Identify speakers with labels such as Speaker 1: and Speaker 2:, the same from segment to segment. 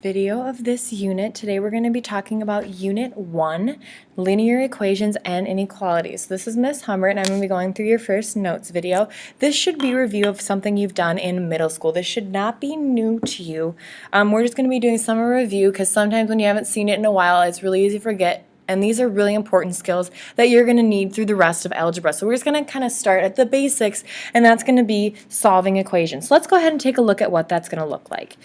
Speaker 1: Video of this unit. Today we're going to be talking about Unit 1, Linear Equations and Inequalities. This is Miss Humbert and I'm going to be going through your first notes video. This should be a review of something you've done in middle school. This should not be new to you. We're just going to be doing summer review because sometimes when you haven't seen it in a while, it's really easy to forget. And these are really important skills that you're going to need through the rest of algebra. So we're just going to kind of start at the basics, and that's going to be solving equations. So let's go ahead and take a look at what that's going to look like.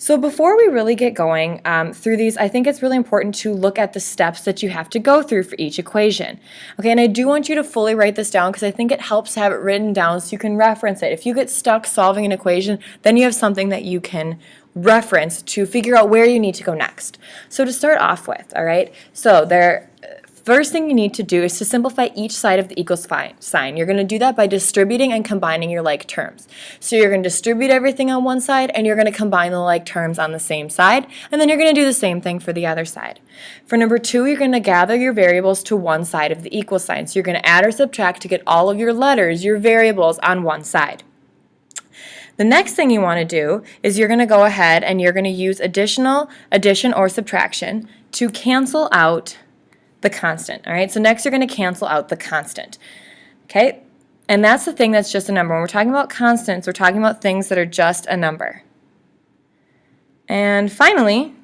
Speaker 1: So before we really get going through these, I think it's really important to look at the steps that you have to go through for each equation. Okay, and I do want you to fully write this down because I think it helps to have it written down so you can reference it. If you get stuck solving an equation, then you have something that you can reference to figure out where you need to go next. So to start off with, all right, so first thing you need to do is to simplify each side of the equals sign. You're going to do that by distributing and combining your like terms. So you're going to distribute everything on one side and you're going to combine the like terms on the same side, and then you're going to do the same thing for the other side. For number 2, you're going to gather your variables to one side of the equal sign. So you're going to add or subtract to get all of your letters, your variables, on one side. The next thing you want to do is you're going to go ahead and you're going to use addition or subtraction to cancel out the constant. All right, so next you're going to cancel out the constant. Okay, and that's the thing that's just a number. When we're talking about constants, we're talking about things that are just a number. And finally,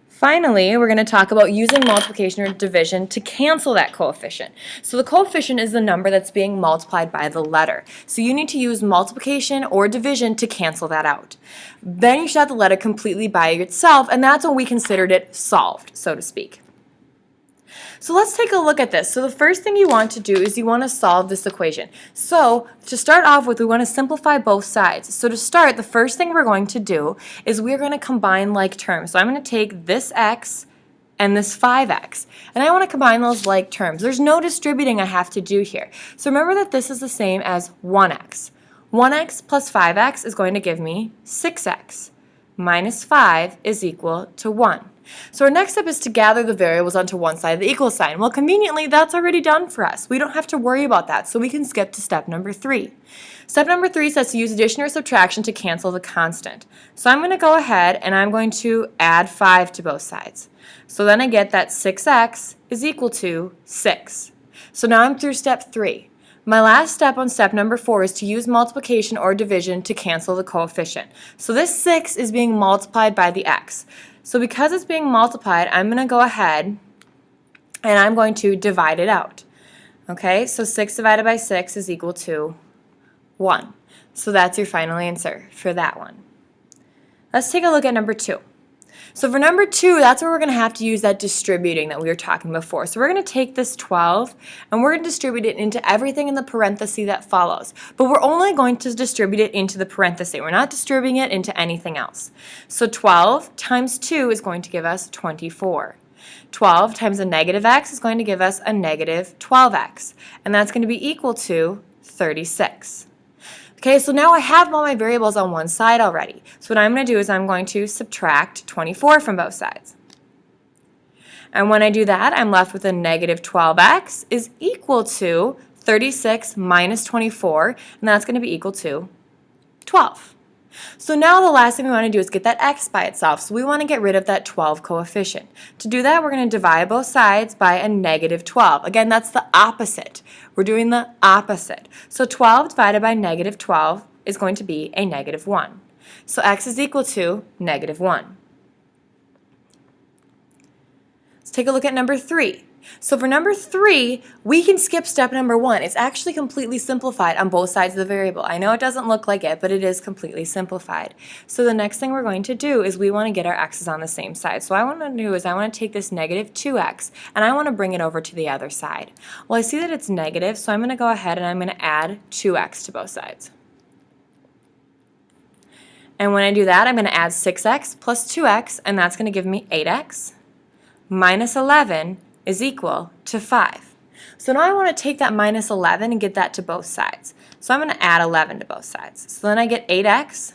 Speaker 1: Finally, we're going to talk about using multiplication or division to cancel that coefficient. So the coefficient is the number that's being multiplied by the letter. So you need to use multiplication or division to cancel that out. Then you should have the letter completely by itself, and that's when we considered it solved, so to speak. So let's take a look at this. So the first thing you want to do is you want to solve this equation. So to start off with, we want to simplify both sides. So to start, the first thing we're going to do is we're going to combine like terms. So I'm going to take this x and this 5x, and I want to combine those like terms. There's no distributing I have to do here. So remember that this is the same as 1x. 1x plus 5x is going to give me 6x. Minus 5 is equal to 1. So our next step is to gather the variables onto one side of the equal sign. Well, conveniently, that's already done for us. We don't have to worry about that, so we can skip to step number 3. Step number 3 says to use addition or subtraction to cancel the constant. So I'm going to go ahead and I'm going to add 5 to both sides. So then I get that 6x is equal to 6. So now I'm through step 3. My last step on step number 4 is to use multiplication or division to cancel the coefficient. So this 6 is being multiplied by the x. So because it's being multiplied, I'm going to go ahead and I'm going to divide it out. Okay, so 6 divided by 6 is equal to 1. So that's your final answer for that one. Let's take a look at number 2. So for number 2, that's where we're going to have to use that distributing that we were talking before. So we're going to take this 12 and we're going to distribute it into everything in the parenthesis that follows. But we're only going to distribute it into the parenthesis. We're not distributing it into anything else. So 12 times 2 is going to give us 24. 12 times a negative x is going to give us a negative 12x. And that's going to be equal to 36. Okay, so now I have all my variables on one side already. So what I'm going to do is I'm going to subtract 24 from both sides. And when I do that, I'm left with a negative 12x is equal to 36 minus 24, and that's going to be equal to 12. So now the last thing we want to do is get that x by itself. So we want to get rid of that 12 coefficient. To do that, we're going to divide both sides by a negative 12. Again, that's the opposite. We're doing the opposite. So 12 divided by negative 12 is going to be a negative 1. So x is equal to negative 1. Let's take a look at number 3. So for number 3, we can skip step number 1. It's actually completely simplified on both sides of the variable. I know it doesn't look like it, but it is completely simplified. So the next thing we're going to do is we want to get our x's on the same side. So what I want to do is I want to take this negative 2x and I want to bring it over to the other side. Well, I see that it's negative, so I'm going to go ahead and I'm going to add 2x to both sides. And when I do that, I'm going to add 6x plus 2x, and that's going to give me 8x minus 11 is equal to 5. So now I want to take that minus 11 and get that to both sides. So I'm going to add 11 to both sides. So then I get 8x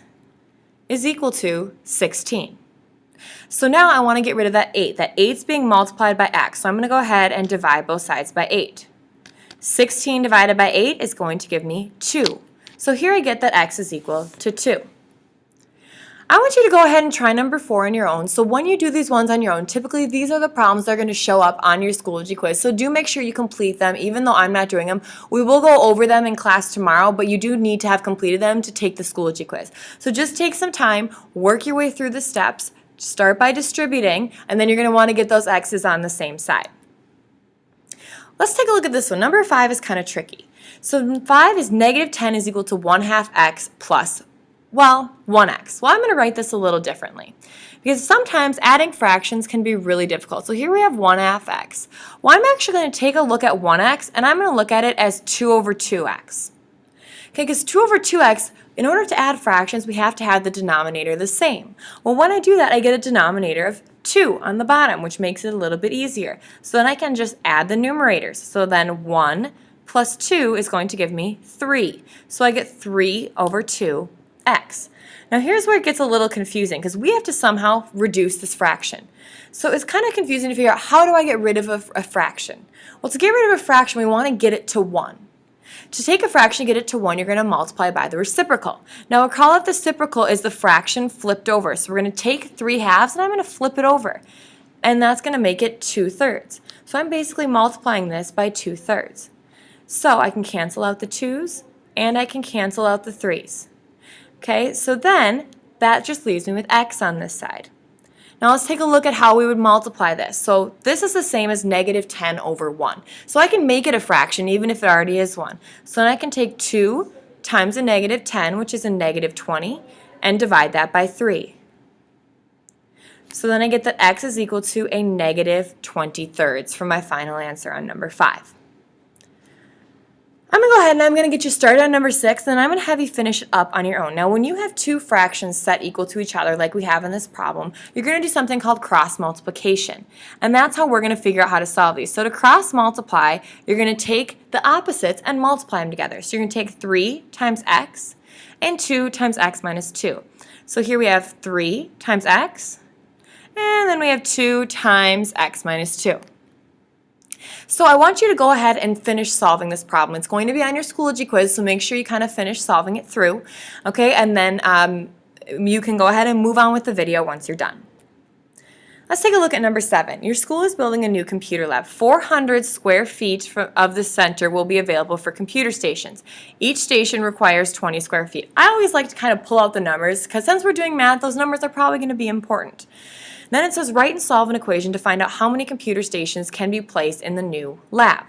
Speaker 1: is equal to 16. So now I want to get rid of that 8. That 8's being multiplied by x. So I'm going to go ahead and divide both sides by 8. 16 divided by 8 is going to give me 2. So here I get that x is equal to 2. I want you to go ahead and try number 4 on your own. So when you do these ones on your own, typically these are the problems that are going to show up on your Schoology quiz. So do make sure you complete them, even though I'm not doing them. We will go over them in class tomorrow, but you do need to have completed them to take the Schoology quiz. So just take some time, work your way through the steps, start by distributing, and then you're going to want to get those x's on the same side. Let's take a look at this one. Number 5 is kind of tricky. So 5 is negative 10 is equal to 1/2 x plus 1x. Well, I'm going to write this a little differently because sometimes adding fractions can be really difficult. So here we have 1/2 x. Well, I'm actually going to take a look at 1x, and I'm going to look at it as 2 over 2x. Okay, because 2 over 2x, in order to add fractions, we have to have the denominator the same. Well, when I do that, I get a denominator of 2 on the bottom, which makes it a little bit easier. So then I can just add the numerators. So then 1 plus 2 is going to give me 3. So I get 3 over 2x. Now here's where it gets a little confusing because we have to somehow reduce this fraction. So it's kind of confusing to figure out how do I get rid of a fraction. Well, to get rid of a fraction, we want to get it to 1. To take a fraction and get it to 1, you're going to multiply by the reciprocal. Now recall that the reciprocal is the fraction flipped over. So we're going to take 3/2 and I'm going to flip it over. And that's going to make it 2/3. So I'm basically multiplying this by 2/3. So I can cancel out the 2's and I can cancel out the 3's. Okay, so then that just leaves me with x on this side. Now let's take a look at how we would multiply this. So this is the same as negative 10 over 1. So I can make it a fraction even if it already is 1. So then I can take 2 times a negative 10, which is a negative 20, and divide that by 3. So then I get that x is equal to a negative 20/3 for my final answer on number 5. I'm going to go ahead and I'm going to get you started on number 6, and I'm going to have you finish it up on your own. Now, when you have two fractions set equal to each other, like we have in this problem, you're going to do something called cross multiplication. And that's how we're going to figure out how to solve these. So to cross multiply, you're going to take the opposites and multiply them together. So you're going to take 3 times x and 2 times x minus 2. So here we have 3 times x, and then we have 2 times x minus 2. So I want you to go ahead and finish solving this problem. It's going to be on your Schoology quiz, so make sure you kind of finish solving it through, okay? And then you can go ahead and move on with the video once you're done. Let's take a look at number 7. Your school is building a new computer lab. 400 square feet of the center will be available for computer stations. Each station requires 20 square feet. I always like to kind of pull out the numbers because since we're doing math, those numbers are probably going to be important. Then it says write and solve an equation to find out how many computer stations can be placed in the new lab.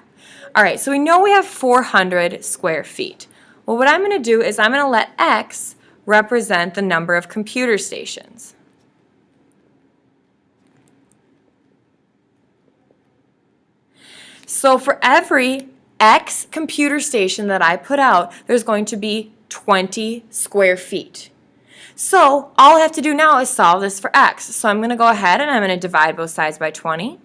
Speaker 1: All right, so we know we have 400 square feet. Well, what I'm going to do is I'm going to let x represent the number of computer stations. So for every x computer station that I put out, there's going to be 20 square feet. So all I have to do now is solve this for x. So I'm going to go ahead and I'm going to divide both sides by 20.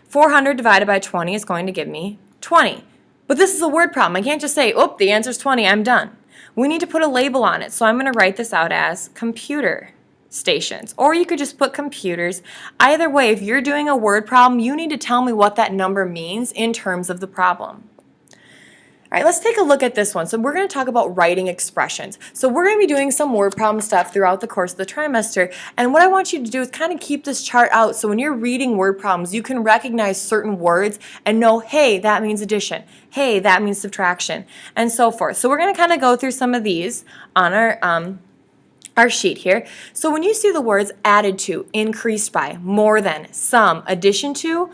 Speaker 1: 400 divided by 20 is going to give me 20. But this is a word problem. I can't just say, oh, the answer is 20, I'm done. We need to put a label on it. So I'm going to write this out as computer stations. Or you could just put computers. Either way, if you're doing a word problem, you need to tell me what that number means in terms of the problem. All right, let's take a look at this one. So we're going to talk about writing expressions. So we're going to be doing some word problem stuff throughout the course of the trimester. And what I want you to do is kind of keep this chart out so when you're reading word problems, you can recognize certain words and know, hey, that means addition. Hey, that means subtraction, and so forth. So we're going to kind of go through some of these on our sheet here. So when you see the words added to, increased by, more than, some, addition to,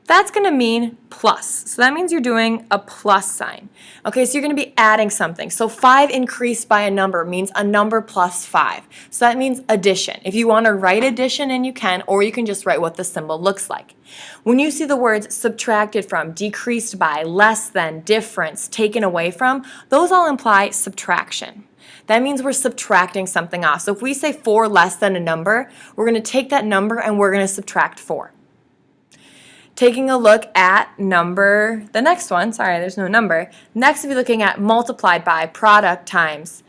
Speaker 1: that's going to mean plus. So that means you're doing a plus sign. Okay, so you're going to be adding something. So 5 increased by a number means a number plus 5. So that means addition. If you want to write addition, and you can, or you can just write what the symbol looks like. When you see the words subtracted from, decreased by, less than, difference, taken away from, those all imply subtraction. That means we're subtracting something off. So if we say 4 less than a number, we're going to take that number and we're going to subtract 4. Taking a look at the next one, sorry, there's no number. Next, we'll be looking at multiplied by, product times,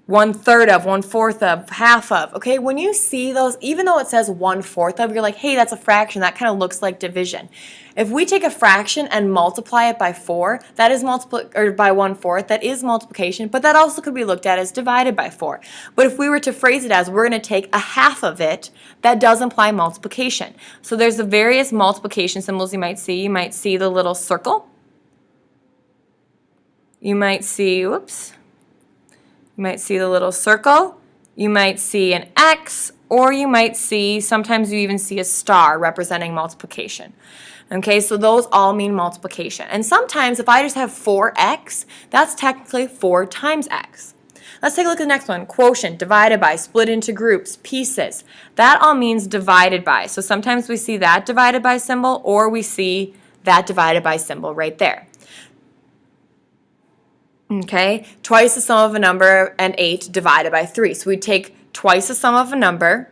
Speaker 1: 1/3 of, 1/4 of, half of. Okay, when you see those, even though it says 1/4 of, you're like, hey, that's a fraction. That kind of looks like division. If we take a fraction and multiply it by 4, that is or by 1/4, that is multiplication, but that also could be looked at as divided by 4. But if we were to phrase it as we're going to take a half of it, that does imply multiplication. So there's the various multiplication symbols you might see. You might see the little circle. You might see, whoops. You might see the little circle, you might see an X, or you might see, sometimes you even see a star representing multiplication. Okay, so those all mean multiplication. And sometimes if I just have 4x, that's technically 4 times x. Let's take a look at the next one. Quotient, divided by, split into groups, pieces. That all means divided by. So sometimes we see that divided by symbol, or we see that divided by symbol right there. Okay, twice the sum of a number and 8 divided by 3. So we take twice the sum of a number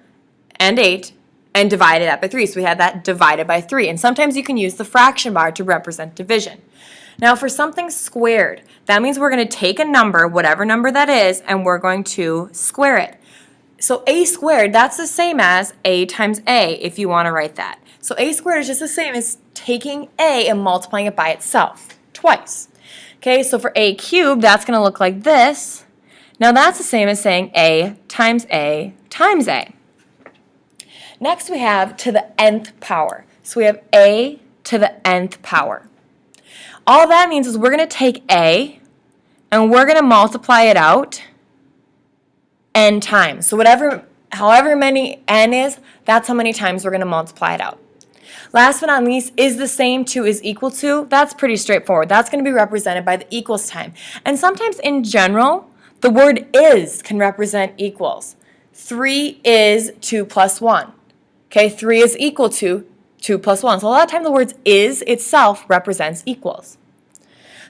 Speaker 1: and 8 and divide it up by 3. So we had that divided by 3. And sometimes you can use the fraction bar to represent division. Now for something squared, that means we're going to take a number, whatever number that is, and we're going to square it. So a squared, that's the same as a times a, if you want to write that. So a squared is just the same as taking a and multiplying it by itself twice. Okay, so for a cubed, that's going to look like this. Now that's the same as saying a times a times a. Next we have to the nth power. So we have a to the nth power. All that means is we're going to take a and we're going to multiply it out n times. So however many n is, that's how many times we're going to multiply it out. Last but not least, is the same to is equal to. That's pretty straightforward. That's going to be represented by the equals sign. And sometimes in general, the word is can represent equals. 3 is 2 plus 1. Okay, 3 is equal to 2 plus 1. So a lot of times the words is itself represents equals.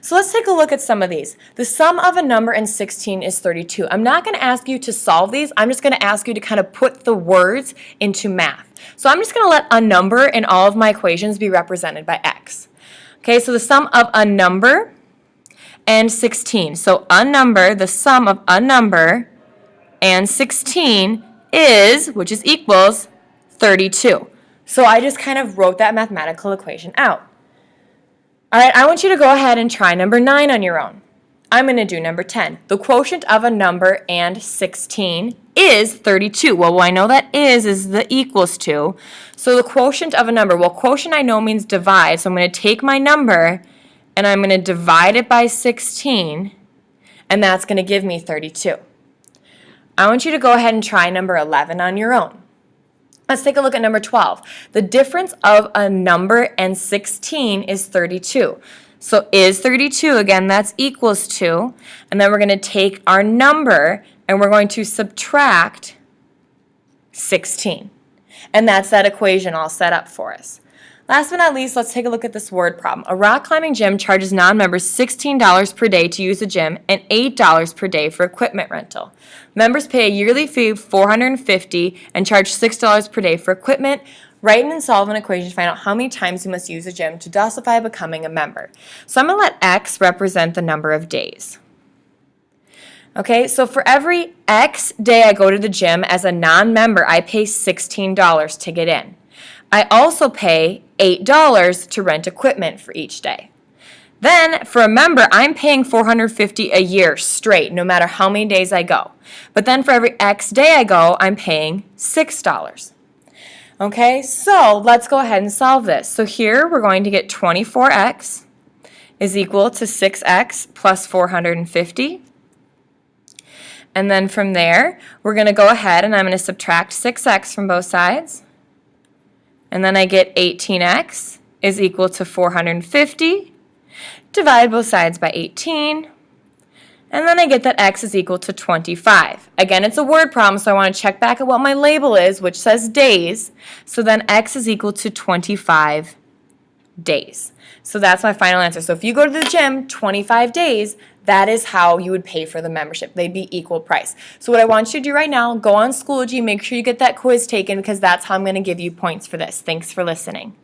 Speaker 1: So let's take a look at some of these. The sum of a number and 16 is 32. I'm not going to ask you to solve these. I'm just going to ask you to kind of put the words into math. So I'm just going to let a number in all of my equations be represented by x. Okay, so the sum of a number and 16. So a number, the sum of a number and 16 is, which is equals, 32. So I just kind of wrote that mathematical equation out. All right, I want you to go ahead and try number 9 on your own. I'm going to do number 10. The quotient of a number and 16 is 32. Well, I know that is the equals to. So the quotient of a number, well, quotient I know means divide. So I'm going to take my number and I'm going to divide it by 16, and that's going to give me 32. I want you to go ahead and try number 11 on your own. Let's take a look at number 12. The difference of a number and 16 is 32. So is 32, again, that's equals to, and then we're going to take our number and we're going to subtract 16. And that's that equation all set up for us. Last but not least, let's take a look at this word problem. A rock climbing gym charges non-members $16 per day to use the gym and $8 per day for equipment rental. Members pay a yearly fee of $450 and charge $6 per day for equipment. Write and solve an equation to find out how many times you must use the gym to justify becoming a member. So I'm going to let x represent the number of days. Okay, so for every x day I go to the gym as a non-member, I pay $16 to get in. I also pay $8 to rent equipment for each day. Then, for a member, I'm paying $450 a year straight, no matter how many days I go. But then for every X day I go, I'm paying $6. Okay, so let's go ahead and solve this. So here we're going to get 24x is equal to 6x plus 450. And then from there, we're going to go ahead and I'm going to subtract 6x from both sides. And then I get 18x is equal to 450. Divide both sides by 18. And then I get that x is equal to 25. Again, it's a word problem, so I want to check back at what my label is, which says days. So then x is equal to 25 days. So that's my final answer. So if you go to the gym 25 days, that is how you would pay for the membership. They'd be equal price. So what I want you to do right now, go on Schoology, make sure you get that quiz taken because that's how I'm going to give you points for this. Thanks for listening.